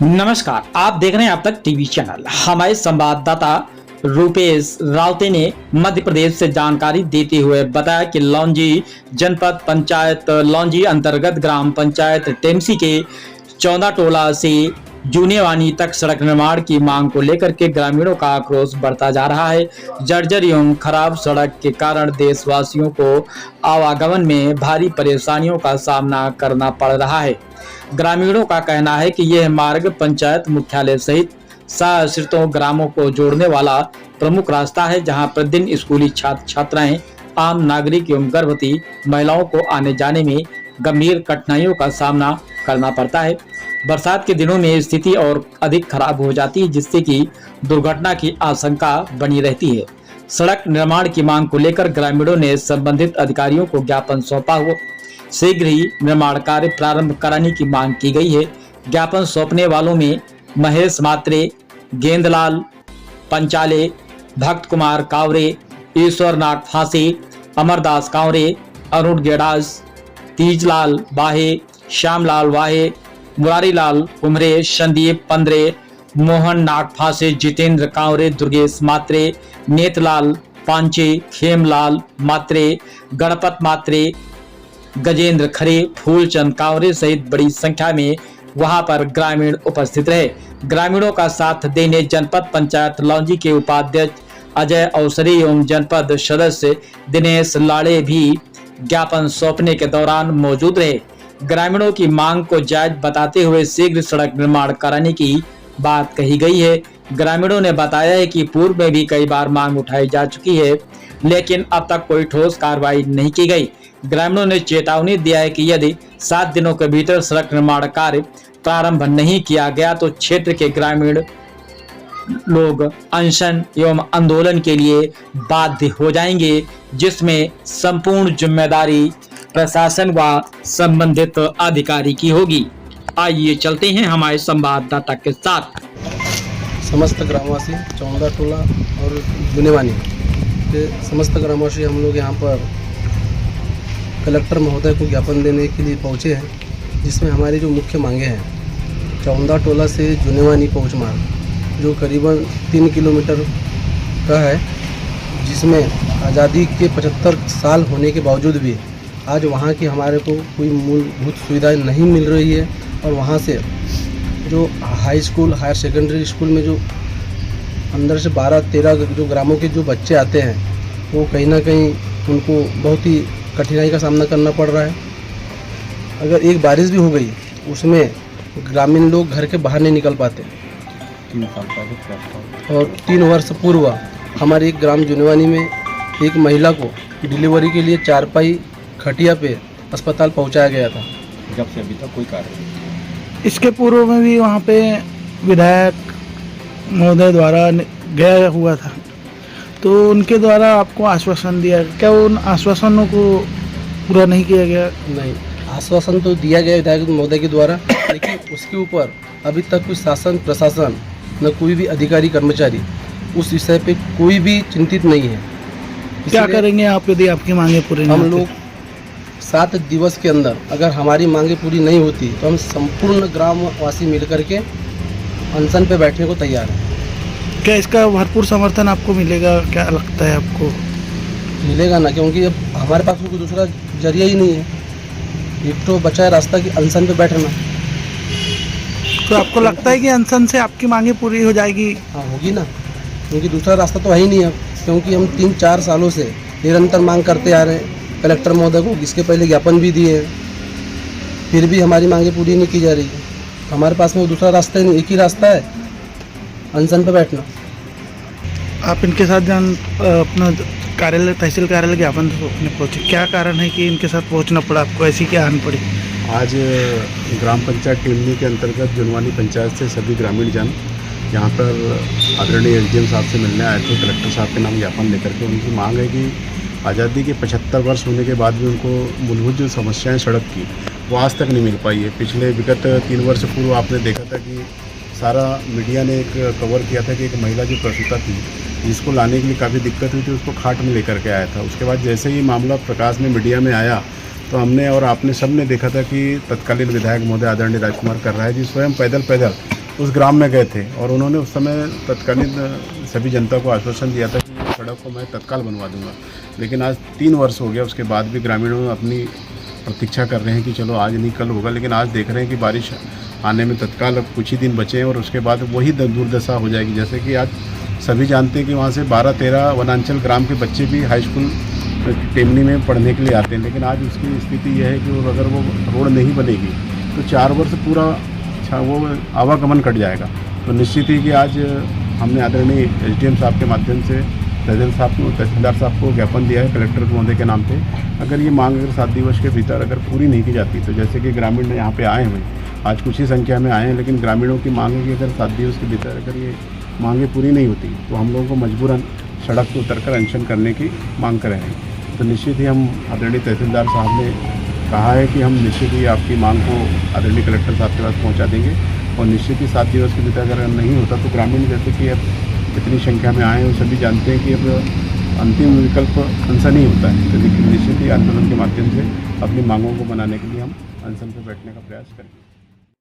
नमस्कार, आप देख रहे हैं अब तक टीवी चैनल। हमारे संवाददाता रूपेश रावते ने मध्य प्रदेश से जानकारी देते हुए बताया कि लौंजी जनपद पंचायत लौंजी अंतर्गत ग्राम पंचायत टेमसी के 14 टोला से जूनेवानी तक सड़क निर्माण की मांग को लेकर के ग्रामीणों का आक्रोश बढ़ता जा रहा है। जर्जर एवं खराब सड़क के कारण देशवासियों को आवागमन में भारी परेशानियों का सामना करना पड़ रहा है। ग्रामीणों का कहना है कि यह मार्ग पंचायत मुख्यालय सहित आश्रितों ग्रामों को जोड़ने वाला प्रमुख रास्ता है, जहां प्रतिदिन स्कूली छात्र छात्राएं, आम नागरिक एवं गर्भवती महिलाओं को आने जाने में गंभीर कठिनाइयों का सामना करना पड़ता है। बरसात के दिनों में स्थिति और अधिक खराब हो जाती है, जिससे कि दुर्घटना की आशंका बनी रहती है। सड़क निर्माण की मांग को लेकर ग्रामीणों ने संबंधित अधिकारियों को ज्ञापन सौंपा हुआ शीघ्र ही निर्माण कार्य प्रारंभ कराने की मांग की गई है। ज्ञापन सौंपने वालों में महेश मात्रे, गेंदलाल पंचाले, भक्त कुमार कावरे, ईश्वरनाथ फांसे, अमरदास कावरे, अरुण गेड़ास, तीजलाल बाहे, श्यामलाल वाहे, मुरारीलाल कुमरे, संदीप पंद्रे, मोहन नाग फांसे, जितेंद्र कावरे, दुर्गेश मात्रे, नेतलाल पांचे, खेमलाल मात्रे, गणपत मात्रे, गजेंद्र खरे, फूलचंद कांवरे सहित बड़ी संख्या में वहां पर ग्रामीण उपस्थित रहे। ग्रामीणों का साथ देने जनपद पंचायत लौंजी के उपाध्यक्ष अजय अवसरी एवं जनपद सदस्य दिनेश लाड़े भी ज्ञापन सौंपने के दौरान मौजूद रहे। ग्रामीणों की मांग को जायज बताते हुए शीघ्र सड़क निर्माण कराने की बात कही गई है। ग्रामीणों ने बताया है कि पूर्व में भी कई बार मांग उठाई जा चुकी है, लेकिन अब तक कोई ठोस कार्रवाई नहीं की गई। ग्रामीणों ने चेतावनी दिया है कि यदि 7 दिनों के भीतर सड़क निर्माण कार्य प्रारंभ नहीं किया गया तो क्षेत्र के ग्रामीण लोग अनशन एवं आंदोलन के लिए बाध्य हो जाएंगे, जिसमें संपूर्ण जिम्मेदारी प्रशासन व संबंधित अधिकारी की होगी। आइए चलते हैं हमारे संवाददाता के साथ। समस्त ग्रामवासी 14 टोला और जूनेवानी के समस्त ग्रामवासी हम लोग यहाँ पर कलेक्टर महोदय को ज्ञापन देने के लिए पहुँचे हैं, जिसमें हमारी जो मुख्य मांगे हैं 14 टोला से जूनेवानी पहुँच मार्ग जो करीबन 3 किलोमीटर का है, जिसमें आज़ादी के 75 साल होने के बावजूद भी आज वहाँ की हमारे को कोई मूलभूत सुविधाएं नहीं मिल रही है। और वहाँ से जो high school higher secondary school में जो अंदर से 12-13 जो ग्रामों के जो बच्चे आते हैं, वो कहीं ना कहीं उनको बहुत ही कठिनाई का सामना करना पड़ रहा है। अगर एक बारिश भी हो गई उसमें ग्रामीण लोग घर के बाहर नहीं निकल पाते। 3 साल पहले और 3 वर्ष पूर्व हमारे एक ग्राम जूनेवानी में एक महिला को डिलीवरी के लिए चारपाई खटिया पे अस्पताल पहुंचाया गया था। जब से अभी तक कोई कार्य नहीं। इसके पूर्व में भी वहाँ पे विधायक महोदय द्वारा गया हुआ था, तो उनके द्वारा आपको आश्वासन दिया, क्या उन आश्वासनों को पूरा नहीं किया गया? नहीं, आश्वासन तो दिया गया विधायक महोदय के द्वारा, लेकिन उसके ऊपर अभी तक कोई शासन प्रशासन न कोई भी अधिकारी कर्मचारी उस विषय पे कोई भी चिंतित नहीं है। क्या करेंगे आप यदि आपकी मांगे पूरी नहीं हम होती? लोग 7 दिवस के अंदर अगर हमारी मांगे पूरी नहीं होती तो हम संपूर्ण ग्रामवासी मिलकर के अनशन पे बैठने को तैयार हैं। क्या इसका भरपूर समर्थन आपको मिलेगा? क्या लगता है आपको? मिलेगा ना, क्योंकि अब हमारे पास कोई दूसरा जरिया ही नहीं है। एक तो बचा है रास्ता की अनशन पे बैठना। तो आपको लगता है कि अनशन से आपकी मांगे पूरी हो जाएगी? हाँ, होगी ना, क्योंकि दूसरा रास्ता तो है ही नहीं अब, क्योंकि हम 3-4 सालों से निरंतर मांग करते आ रहे हैं कलेक्टर महोदय को। इसके पहले ज्ञापन भी दिए हैं, फिर भी हमारी मांगे पूरी नहीं की जा रही है। हमारे पास में दूसरा रास्ता ही नहीं, एक ही रास्ता है, अनशन पे बैठना। आप इनके साथ अपना कार्यालय तहसील कार्यालय ज्ञापन सौंपने पहुँचे, क्या कारण है कि इनके साथ पहुँचना पड़ा आपको? ऐसी क्या आन पड़ी? आज ग्राम पंचायत टेमनी के अंतर्गत जुनवानी पंचायत से सभी ग्रामीण जन यहाँ पर आदरणीय एसडीएम साहब से मिलने आए थे। कलेक्टर साहब के नाम ज्ञापन लेकर के उनकी मांग है कि आज़ादी के 75 वर्ष होने के बाद भी उनको मूलभूत जो समस्याएं सड़क की वो आज तक नहीं मिल पाई है। पिछले विगत 3 वर्ष पूर्व आपने देखा था कि सारा मीडिया ने एक कवर किया था कि एक महिला जो प्रसूता थी, जिसको लाने के लिए काफ़ी दिक्कत हुई थी, उसको खाट में लेकर के आया था। उसके बाद जैसे ही मामला प्रकाश में मीडिया में आया तो हमने और आपने सब ने देखा था कि तत्कालीन विधायक महोदय आदरणीय राजकुमार कर रहा है जी स्वयं पैदल उस ग्राम में गए थे और उन्होंने उस समय तत्कालीन सभी जनता को आश्वासन दिया था कि इस सड़क को मैं तत्काल बनवा दूंगा। लेकिन आज 3 वर्ष हो गया, उसके बाद भी ग्रामीणों अपनी प्रतीक्षा कर रहे हैं कि चलो आज नहीं कल होगा। लेकिन आज देख रहे हैं कि बारिश आने में तत्काल अब कुछ ही दिन बचे हैं और उसके बाद वही दुर्दशा हो जाएगी। जैसे कि आज सभी जानते हैं कि वहाँ से 12-13 वनांचल ग्राम के बच्चे भी हाई स्कूल टेमनी में पढ़ने के लिए आते हैं। लेकिन आज उसकी स्थिति यह है कि अगर वो रोड नहीं बनेगी तो 4 वर्ष पूरा वो आवागमन कट जाएगा। तो निश्चित ही कि आज हमने आदरणीय एसडीएम साहब के माध्यम से तहसीलदार साहब को ज्ञापन दिया है कलेक्टर महोदय के नाम पे। अगर ये मांग अगर 7 दिवस के भीतर अगर पूरी नहीं की जाती तो जैसे कि ग्रामीण यहाँ पे आए हुए आज कुछ ही संख्या में आए हैं, लेकिन ग्रामीणों की मांग है कि अगर 7 दिवस के भीतर अगर ये मांगें पूरी नहीं होती तो हम लोगों को मजबूरन सड़क पर उतरकर अनशन करने की मांग कर रहे हैं। तो निश्चित ही हम आदरणीय तहसीलदार साहब ने कहा है कि हम निश्चित ही आपकी मांग को आदरणीय कलेक्टर साहब के पास पहुंचा देंगे और निश्चित ही 7 दिवस के भीतर अगर नहीं होता तो ग्रामीण जैसे कि अब इतनी संख्या में आए हैं वो सभी जानते हैं कि अब अंतिम विकल्प अनशन ही होता है। तो लेकिन निश्चित ही आंदोलन के माध्यम से अपनी मांगों को बनाने के लिए हम अनशन पर बैठने का प्रयास करेंगे।